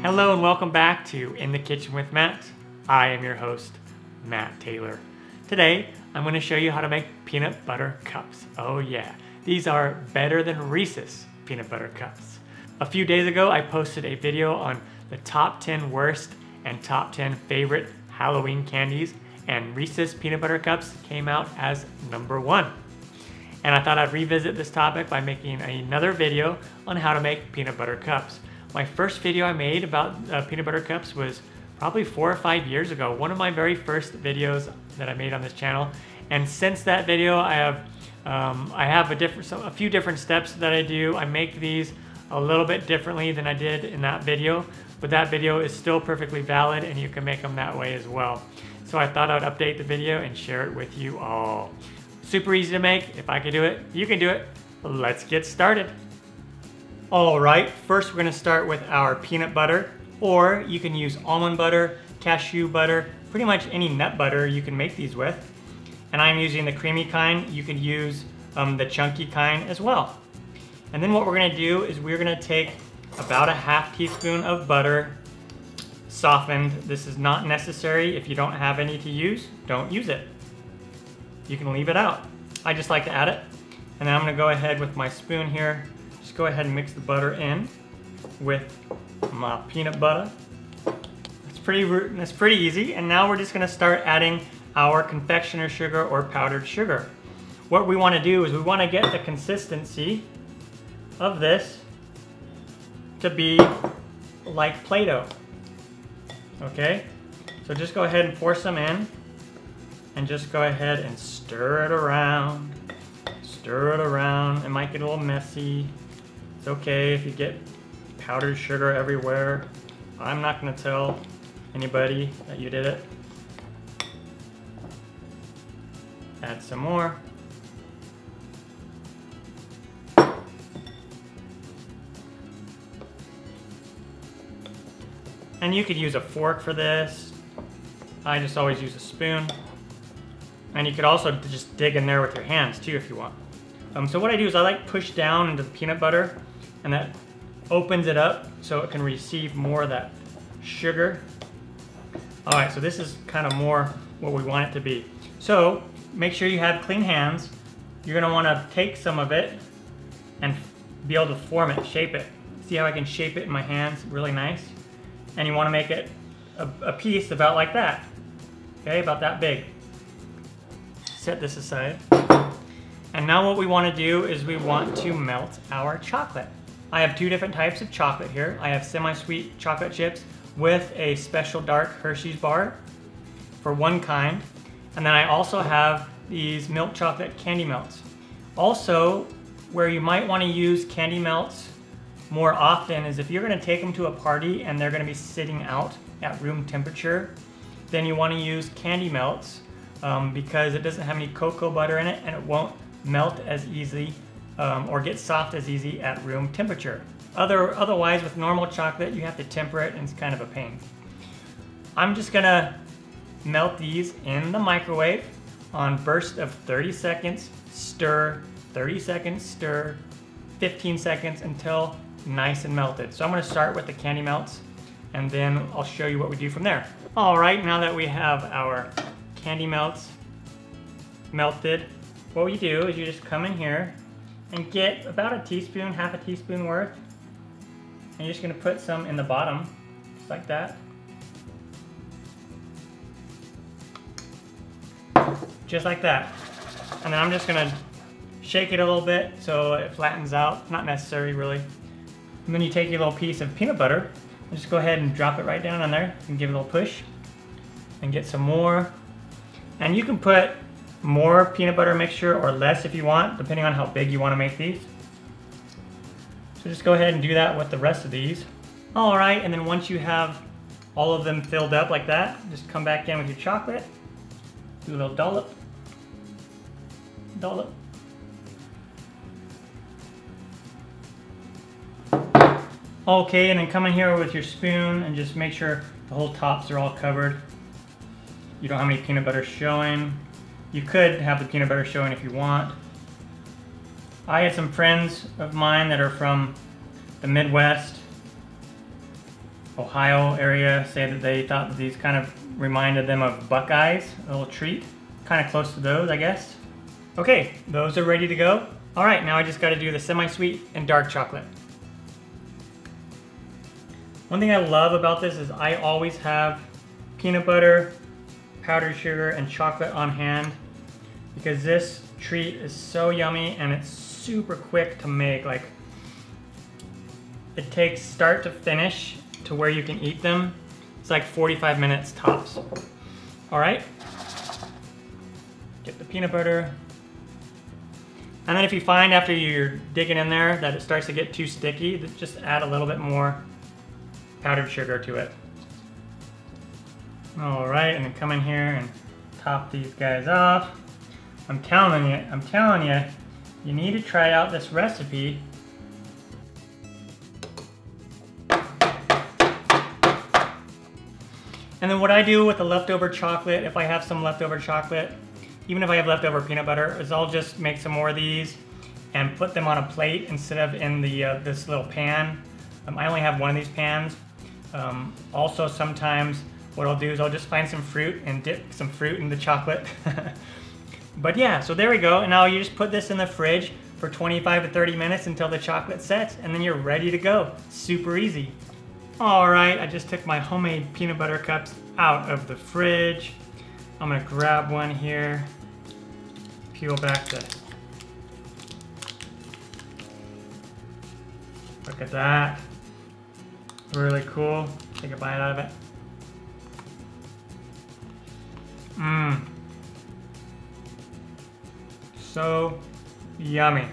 Hello and welcome back to In the Kitchen with Matt. I am your host, Matt Taylor. Today, I'm going to show you how to make peanut butter cups. Oh yeah, these are better than Reese's peanut butter cups. A few days ago, I posted a video on the top 10 worst and top 10 favorite Halloween candies, and Reese's peanut butter cups came out as number 1. And I thought I'd revisit this topic by making another video on how to make peanut butter cups. My first video I made about peanut butter cups was probably 4 or 5 years ago, one of my very first videos that I made on this channel. And since that video, I have a few different steps that I do. I make these a little bit differently than I did in that video, but that video is still perfectly valid and you can make them that way as well. So I thought I'd update the video and share it with you all. Super easy to make. If I can do it, you can do it. Let's get started. All right, first we're gonna start with our peanut butter, or you can use almond butter, cashew butter, pretty much any nut butter you can make these with. And I'm using the creamy kind. You can use the chunky kind as well. And then what we're gonna do is we're gonna take about a half teaspoon of butter, softened. This is not necessary. If you don't have any to use, don't use it. You can leave it out. I just like to add it. And then I'm gonna go ahead with my spoon here. Just go ahead and mix the butter in with my peanut butter. That's pretty easy. And now we're just gonna start adding our confectioner sugar or powdered sugar. What we wanna do is we wanna get the consistency of this to be like Play-Doh, okay? So just go ahead and pour some in and just go ahead and stir it around. Stir it around. It might get a little messy. It's okay if you get powdered sugar everywhere. I'm not gonna tell anybody that you did it. Add some more. And you could use a fork for this. I just always use a spoon. And you could also just dig in there with your hands too if you want. So what I do is I like push down into the peanut butter, and that opens it up so it can receive more of that sugar. All right, so this is kind of more what we want it to be. So make sure you have clean hands. You're gonna wanna take some of it and be able to form it, shape it. See how I can shape it in my hands really nice? And you wanna make it a piece about like that. Okay, about that big. Set this aside. And now what we want to do is we want to melt our chocolate. I have 2 different types of chocolate here. I have semi-sweet chocolate chips with a special dark Hershey's bar for one kind. And then I also have these milk chocolate candy melts. Also, where you might want to use candy melts more often is if you're going to take them to a party and they're going to be sitting out at room temperature, then you want to use candy melts. Because it doesn't have any cocoa butter in it and it won't melt as easily or get soft as easy at room temperature. Otherwise, with normal chocolate, you have to temper it and it's kind of a pain. I'm just gonna melt these in the microwave on burst of 30 seconds, stir, 30 seconds, stir, 15 seconds until nice and melted. So I'm gonna start with the candy melts and then I'll show you what we do from there. All right, now that we have our candy melts melted, what we do is you just come in here and get about a teaspoon, half a teaspoon worth, and you're just gonna put some in the bottom, just like that. Just like that. And then I'm just gonna shake it a little bit so it flattens out, not necessary really. And then you take your little piece of peanut butter and just go ahead and drop it right down on there and give it a little push and get some more. And you can put more peanut butter mixture or less if you want, depending on how big you want to make these. So just go ahead and do that with the rest of these. All right, and then once you have all of them filled up like that, just come back in with your chocolate, do a little dollop, dollop. Okay, and then come in here with your spoon and just make sure the whole tops are all covered. You don't have any peanut butter showing. You could have the peanut butter showing if you want. I had some friends of mine that are from the Midwest, Ohio area say that they thought that these kind of reminded them of Buckeyes, a little treat. Kind of close to those, I guess. Okay, those are ready to go. All right, now I just gotta do the semi-sweet and dark chocolate. One thing I love about this is I always have peanut butter, powdered sugar, and chocolate on hand because this treat is so yummy and it's super quick to make. Like, it takes start to finish to where you can eat them. It's like 45 minutes tops. All right, get the peanut butter. And then if you find after you're digging in there that it starts to get too sticky, just add a little bit more powdered sugar to it. All right, and then come in here and top these guys off. I'm telling you, you need to try out this recipe. And then what I do with the leftover chocolate, if I have some leftover chocolate, even if I have leftover peanut butter, is I'll just make some more of these and put them on a plate instead of in the this little pan. I only have one of these pans. Also, sometimes what I'll do is I'll just find some fruit and dip some fruit in the chocolate. But yeah, so there we go. And now you just put this in the fridge for 25 to 30 minutes until the chocolate sets, and then you're ready to go. Super easy. All right, I just took my homemade peanut butter cups out of the fridge. I'm gonna grab one here, peel back the, look at that. Really cool. Take a bite out of it. Mmm. So yummy.